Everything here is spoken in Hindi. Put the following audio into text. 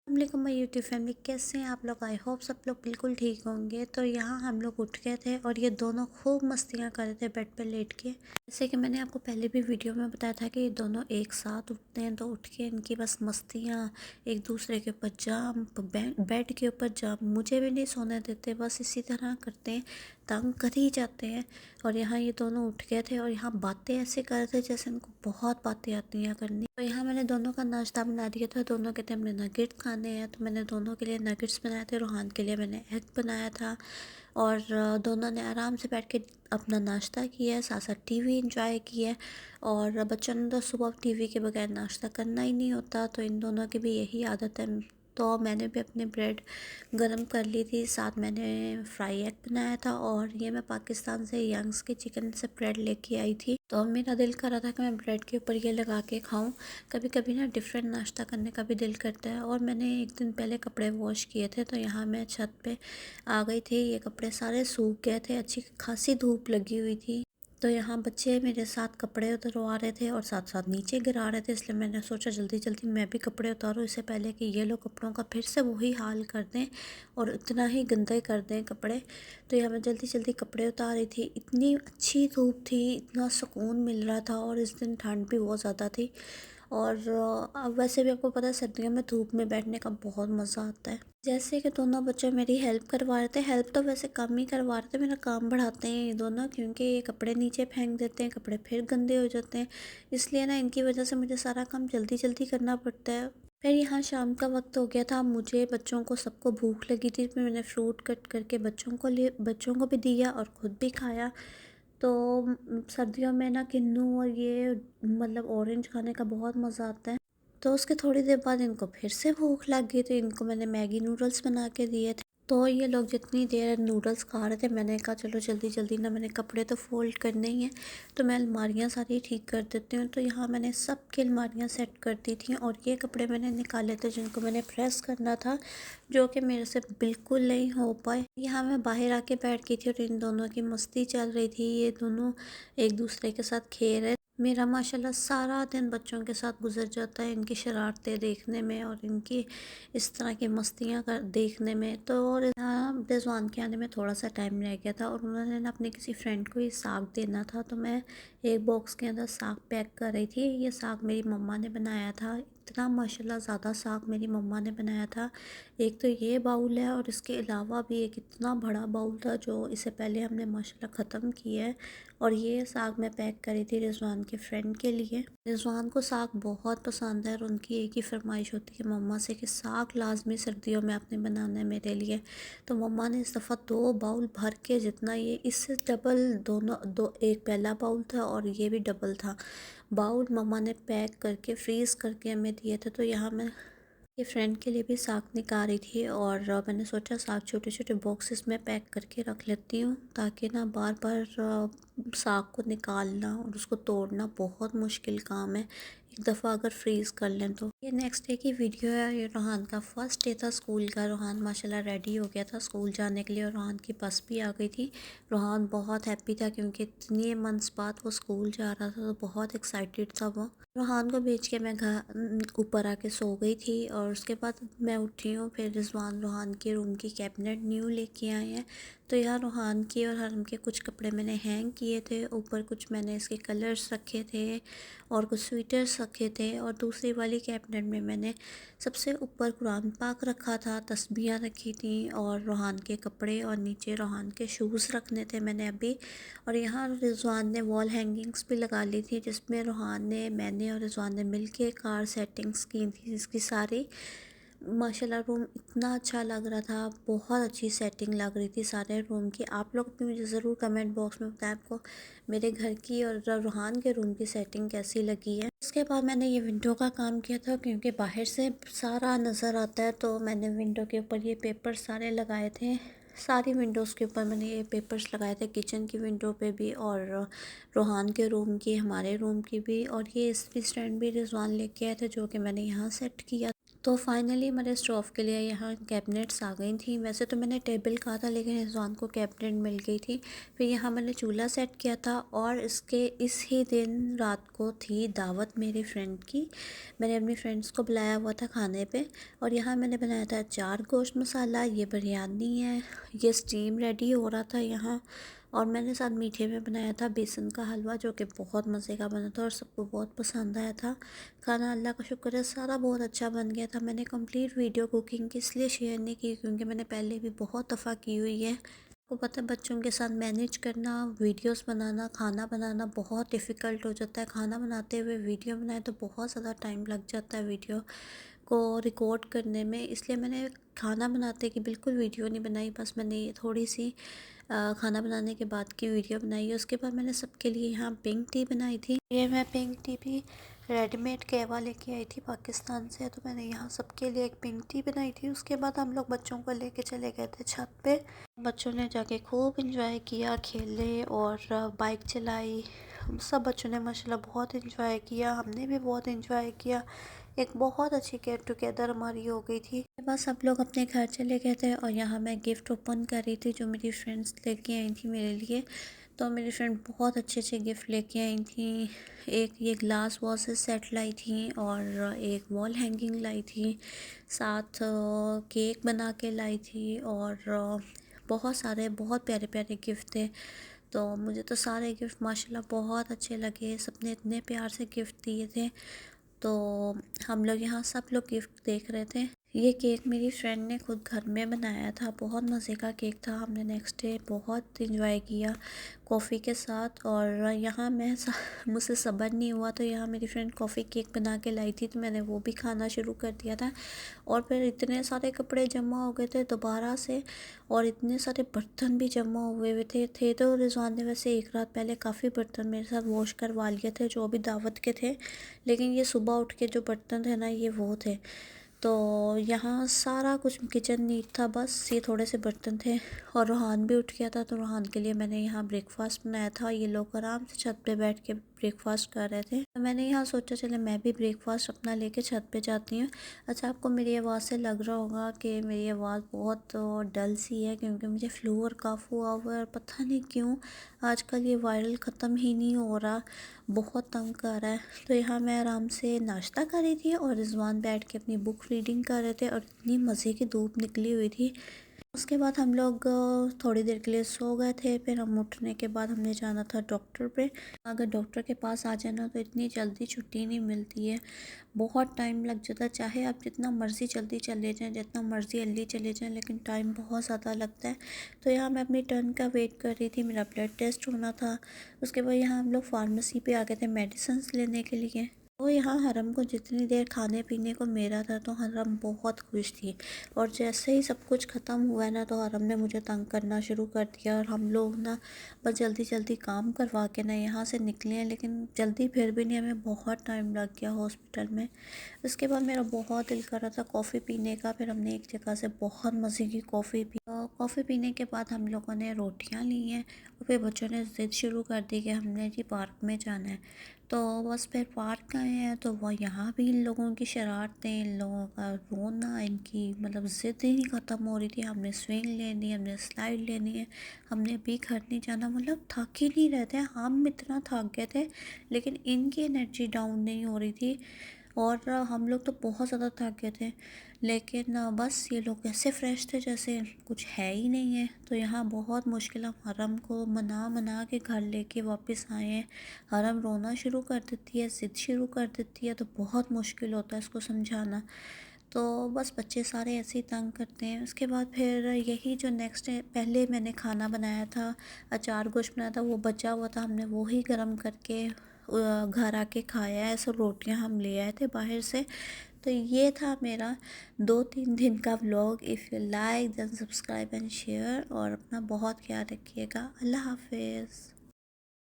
अस्सलामुअलैकुम माय यूट्यूब फैमिली, कैसे हैं आप लोग। आई होप सब लोग बिल्कुल ठीक होंगे। तो यहाँ हम लोग उठ गए थे और ये दोनों खूब मस्तियाँ कर रहे थे बेड पे लेट के। जैसे कि मैंने आपको पहले भी वीडियो में बताया था कि ये दोनों एक साथ उठते हैं, तो उठ के इनकी बस मस्तियाँ, एक दूसरे के ऊपर जंप, बेड के ऊपर जंप, मुझे भी नहीं सोने देते, बस इसी तरह करते हैं, तंग कर ही जाते हैं। और यहाँ ये दोनों उठ गए थे और यहाँ बातें ऐसे कर रहे थे जैसे इनको बहुत बातें आती हैं करनी। तो यहाँ मैंने दोनों का नाश्ता बना दिया था। दोनों कहते हैं हमने नगेट्स खाने हैं, तो मैंने दोनों के लिए नगेट्स बनाए थे। रूहान के लिए मैंने एग बनाया था और दोनों ने आराम से बैठ के अपना नाश्ता किया, साथ साथ टीवी एंजॉय किया। और बच्चों ने तो सुबह टीवी के बगैर नाश्ता करना ही नहीं होता, तो इन दोनों की भी यही आदत है। तो मैंने भी अपने ब्रेड गरम कर ली थी, साथ मैंने फ्राई एग बनाया था। और ये मैं पाकिस्तान से यंग्स के चिकन से ब्रेड लेके आई थी, तो मेरा दिल कर रहा था कि मैं ब्रेड के ऊपर ये लगा के खाऊं। कभी कभी ना डिफरेंट नाश्ता करने का भी दिल करता है। और मैंने एक दिन पहले कपड़े वॉश किए थे, तो यहाँ मैं छत पे आ गई थी। ये कपड़े सारे सूख गए थे, अच्छी खासी धूप लगी हुई थी। तो यहाँ बच्चे मेरे साथ कपड़े उतरवा रहे थे और साथ साथ नीचे गिरा रहे थे, इसलिए मैंने सोचा जल्दी जल्दी मैं भी कपड़े उतारूँ, इससे पहले कि ये लोग कपड़ों का फिर से वही हाल कर दें और इतना ही गंदे कर दें कपड़े। तो यहाँ मैं जल्दी जल्दी कपड़े उतार रही थी। इतनी अच्छी धूप थी, इतना सुकून मिल रहा था, और इस दिन ठंड भी बहुत ज़्यादा थी। और अब वैसे भी आपको पता है सर्दियों में धूप में बैठने का बहुत मज़ा आता है। जैसे कि दोनों बच्चे मेरी हेल्प करवा रहे थे, हेल्प तो वैसे कम ही करवा रहे थे, मेरा काम बढ़ाते हैं ये दोनों, क्योंकि ये कपड़े नीचे फेंक देते हैं, कपड़े फिर गंदे हो जाते हैं। इसलिए ना इनकी वजह से मुझे सारा काम जल्दी जल्दी करना पड़ता है। फिर यहाँ शाम का वक्त हो गया था, मुझे बच्चों को सबको भूख लगी थी, फिर मैंने फ्रूट कट करके बच्चों को भी दिया और ख़ुद भी खाया। तो सर्दियों में ना किन्नू और ये मतलब ऑरेंज खाने का बहुत मज़ा आता है। तो उसके थोड़ी देर बाद इनको फिर से भूख लग गई, तो इनको मैंने मैगी नूडल्स बना के दिए थे। तो ये लोग जितनी देर नूडल्स खा रहे थे, मैंने कहा चलो जल्दी जल्दी ना, मैंने कपड़े तो फोल्ड करने ही हैं, तो मैं अलमारियाँ सारी ठीक कर देती हूँ। तो यहाँ मैंने सब की अलमारियाँ सेट कर दी थी और ये कपड़े मैंने निकाले थे जिनको मैंने प्रेस करना था, जो कि मेरे से बिल्कुल नहीं हो पाए। यहाँ मैं बाहर आके बैठ गई थी और इन दोनों की मस्ती चल रही थी। ये दोनों एक दूसरे के साथ खेल रहे। मेरा माशाल्लाह सारा दिन बच्चों के साथ गुजर जाता है, इनकी शरारतें देखने में और इनकी इस तरह की मस्तियाँ कर देखने में। तो और यहाँ रिजवान के आने में थोड़ा सा टाइम रह गया था और उन्होंने ना अपने किसी फ्रेंड को ये साग देना था, तो मैं एक बॉक्स के अंदर साग पैक कर रही थी। ये साग मेरी मम्मा ने बनाया था, इतना माशाल्लाह ज़्यादा साग मेरी मम्मा ने बनाया था। एक तो ये बाउल है और इसके अलावा भी एक इतना बड़ा बाउल था जो इससे पहले हमने माशाल्लाह ख़त्म किया है। और ये साग मैं पैक करी थी रिजवान के फ्रेंड के लिए। रिजवान को साग बहुत पसंद है और उनकी एक ही फरमाइश होती है मम्मा से कि साग लाजमी सर्दियों में आपने बनाना है मेरे लिए। तो मम्मा ने इस दफ़ा 2 बाउल भर के, जितना ये इससे डबल, दोनों दो, एक पहला बाउल था और ये भी डबल था बाउल, मम्मा ने पैक करके फ्रीज़ करके हमें दिए थे। तो यहाँ मैं ये फ्रेंड के लिए भी साग निकाल रही थी और मैंने सोचा साग छोटे छोटे बॉक्सेस में पैक करके रख लेती हूँ, ताकि ना बार बार साग को निकालना और उसको तोड़ना बहुत मुश्किल काम है, एक दफ़ा अगर फ्रीज़ कर लें तो। ये नेक्स्ट डे की वीडियो है। ये रोहान का फर्स्ट डे था स्कूल का। रोहान माशाल्लाह रेडी हो गया था स्कूल जाने के लिए और रोहान की बस भी आ गई थी। रोहान बहुत हैप्पी था क्योंकि इतने मंथ्स बाद वो स्कूल जा रहा था, तो बहुत एक्साइटेड था वो। रोहान को भेज के मैं घर ऊपर आके सो गई थी और उसके बाद मैं उठी हूँ। फिर रिजवान रोहान के रूम की कैबिनेट न्यू लेके आए हैं। तो यहाँ रोहान की और हरम के कुछ कपड़े मैंने हैंग किए थे, ऊपर कुछ मैंने इसके कलर्स रखे थे और कुछ स्वेटर्स रखे थे। और दूसरी वाली कैबिनेट में मैंने सबसे ऊपर कुरान पाक रखा था, तस्बीहां रखी थी और रोहान के कपड़े, और नीचे रोहान के शूज़ रखने थे मैंने अभी। और यहाँ रिजवान ने वॉल हैंगिंग्स भी लगा ली थी, जिसमें रोहान ने, मैंने और रिजवान ने मिलके कार सेटिंग्स की थी इसकी सारी। माशाल्लाह रूम इतना अच्छा लग रहा था, बहुत अच्छी सेटिंग लग रही थी सारे रूम की। आप लोग भी मुझे ज़रूर कमेंट बॉक्स में बताएं आपको मेरे घर की और रूहान के रूम की सेटिंग कैसी लगी है। इसके बाद मैंने ये विंडो का काम किया था, क्योंकि बाहर से सारा नज़र आता है, तो मैंने विंडो के ऊपर ये पेपर सारे लगाए थे। सारी विंडोज़ के ऊपर मैंने ये पेपर्स लगाए थे, किचन की विंडो पे भी और रोहान के रूम की, हमारे रूम की भी। और ये इस स्टैंड भी रिजवान लेके आए थे जो कि मैंने यहाँ सेट किया। तो फाइनली हमारे स्टोव के लिए यहाँ कैबिनेट्स आ गई थी। वैसे तो मैंने टेबल कहा था, लेकिन रिजवान को कैबिनेट मिल गई थी। फिर यहाँ मैंने चूल्हा सेट किया था और इसके इस ही दिन रात को थी दावत मेरी फ्रेंड की। मैंने अपनी फ्रेंड्स को बुलाया हुआ था खाने पे। और यहाँ मैंने बनाया था 4 गोश्त मसाला, ये बिरयानी है, ये स्टीम रेडी हो रहा था यहाँ। और मैंने साथ मीठे में बनाया था बेसन का हलवा, जो कि बहुत मज़े का बना था और सबको बहुत पसंद आया था। खाना अल्लाह का शुक्र है सारा बहुत अच्छा बन गया था। मैंने कंप्लीट वीडियो कुकिंग की इसलिए शेयर नहीं की क्योंकि मैंने पहले भी बहुत दफ़ा की हुई है। आपको पता है बच्चों के साथ मैनेज करना, वीडियोस बनाना, खाना बनाना बहुत डिफ़िकल्ट हो जाता है। खाना बनाते हुए वीडियो बनाए तो बहुत ज़्यादा टाइम लग जाता है वीडियो को रिकॉर्ड करने में। इसलिए मैंने खाना बनाते की बिल्कुल वीडियो नहीं बनाई, बस मैंने ये थोड़ी सी खाना बनाने के बाद की वीडियो बनाई है। उसके बाद मैंने सबके लिए यहाँ पिंक टी बनाई थी। ये मैं पिंक टी भी रेडीमेड कहवा लेके आई थी पाकिस्तान से, तो मैंने यहाँ सबके लिए एक पिंक टी बनाई थी। उसके बाद हम लोग बच्चों को लेके चले गए थे छत पे। बच्चों ने जाके खूब इंजॉय किया, खेले और बाइक चलाई। सब बच्चों ने माशाल्लाह बहुत इंजॉय किया, हमने भी बहुत इंजॉय किया। एक बहुत अच्छी गेट टुगेदर हमारी हो गई थी। बस सब लोग अपने घर चले गए थे और यहाँ मैं गिफ्ट ओपन कर रही थी जो मेरी फ्रेंड्स लेके आई थी मेरे लिए। तो मेरी फ्रेंड बहुत अच्छे अच्छे गिफ्ट लेके आई थी। एक ये ग्लास वॉसेस सेट लाई थी और एक वॉल हैंगिंग लाई थी, साथ केक बना के लाई थी और बहुत सारे बहुत प्यारे प्यारे गिफ्ट थे। तो मुझे तो सारे गिफ्ट माशाल्लाह बहुत अच्छे लगे, सबने इतने प्यार से गिफ्ट दिए थे। तो हम लोग यहाँ सब लोग गिफ्ट देख रहे थे। ये केक मेरी फ्रेंड ने खुद घर में बनाया था, बहुत मज़े का केक था। हमने नेक्स्ट डे बहुत इंजॉय किया कॉफ़ी के साथ। और यहाँ मुझसे सब्र नहीं हुआ, तो यहाँ मेरी फ्रेंड कॉफ़ी केक बना के लाई थी, तो मैंने वो भी खाना शुरू कर दिया था। और फिर इतने सारे कपड़े जमा हो गए थे दोबारा से, और इतने सारे बर्तन भी जमा हुए थे। तो रिजवान ने वैसे एक रात पहले काफ़ी बर्तन मेरे साथ वॉश करवा लिए थे जो अभी दावत के थे, लेकिन ये सुबह उठ के जो बर्तन थे ना ये वो थे। तो यहाँ सारा कुछ किचन नीट था, बस ये थोड़े से बर्तन थे। और रूहान भी उठ गया था, तो रूहान के लिए मैंने यहाँ ब्रेकफास्ट बनाया था। ये लोग आराम से छत पे बैठ के ब्रेकफास्ट कर रहे थे, तो मैंने यहाँ सोचा चले मैं भी ब्रेकफास्ट अपना लेके छत पे जाती हूँ। अच्छा, आपको मेरी आवाज़ से लग रहा होगा कि मेरी आवाज़ बहुत डल सी है, क्योंकि मुझे फ्लू और कफ हुआ हुआ है और पता नहीं क्यों आजकल ये वायरल ख़त्म ही नहीं हो रहा, बहुत तंग कर रहा है। तो यहाँ मैं आराम से नाश्ता कर रही थी और रिजवान बैठ के अपनी बुक रीडिंग कर रहे थे, और इतनी मज़े की धूप निकली हुई थी। उसके बाद हम लोग थोड़ी देर के लिए सो गए थे। फिर हम उठने के बाद हमने जाना था डॉक्टर पे। अगर डॉक्टर के पास आ जाना तो इतनी जल्दी छुट्टी नहीं मिलती है, बहुत टाइम लग जाता है। चाहे आप जितना मर्ज़ी जल्दी चले जाएं, जितना मर्ज़ी जल्दी चले जाएं, लेकिन टाइम बहुत ज़्यादा लगता है। तो यहाँ मैं अपनी टर्न का वेट कर रही थी, मेरा ब्लड टेस्ट होना था। उसके बाद यहाँ हम लोग फार्मेसी पे आ गए थे मेडिसिन लेने के लिए। तो यहाँ हरम को जितनी देर खाने पीने को मेरा था, तो हरम बहुत खुश थी। और जैसे ही सब कुछ ख़त्म हुआ है ना, तो हरम ने मुझे तंग करना शुरू कर दिया। और हम लोग ना बस जल्दी जल्दी काम करवा के ना यहाँ से निकले हैं, लेकिन जल्दी फिर भी नहीं, हमें बहुत टाइम लग गया हॉस्पिटल में। उसके बाद मेरा बहुत दिल कर रहा था कॉफ़ी पीने का। फिर हमने एक जगह से बहुत मज़े की कॉफ़ी पी। कॉफ़ी पीने के बाद हम लोगों ने रोटियाँ ली हैं, और फिर बच्चों ने ज़िद शुरू कर दी कि हमने जी पार्क में जाना है। तो बस फिर पार्क आए हैं, तो वह यहाँ भी इन लोगों की शरारतें, इन लोगों का रोना, इनकी मतलब ज़िद ही नहीं ख़त्म हो रही थी। हमने स्विंग लेनी है, हमने स्लाइड लेनी है, हमने भी घर नहीं जाना, मतलब थक ही नहीं रहे थे। हम इतना थक गए थे, लेकिन इनकी एनर्जी डाउन नहीं हो रही थी। और हम लोग तो बहुत ज़्यादा थक गए थे, लेकिन बस ये लोग ऐसे फ्रेश थे जैसे कुछ है ही नहीं है। तो यहाँ बहुत मुश्किल हम हरम को मना मना के घर लेके वापस आए हैं। हरम रोना शुरू कर देती है, ज़िद शुरू कर देती है, तो बहुत मुश्किल होता है इसको समझाना। तो बस बच्चे सारे ऐसे ही तंग करते हैं। उसके बाद फिर यही जो नेक्स्ट डे पहले मैंने खाना बनाया था, अचार गोश्त बनाया था, वो बचा हुआ था, हमने वो ही गर्म करके घर आके खाया है। सब रोटियां हम ले आए थे बाहर से। तो ये था मेरा 2-3 दिन का vlog. If you like then subscribe and share, और अपना बहुत ख्याल रखिएगा। अल्लाह हाफिज़।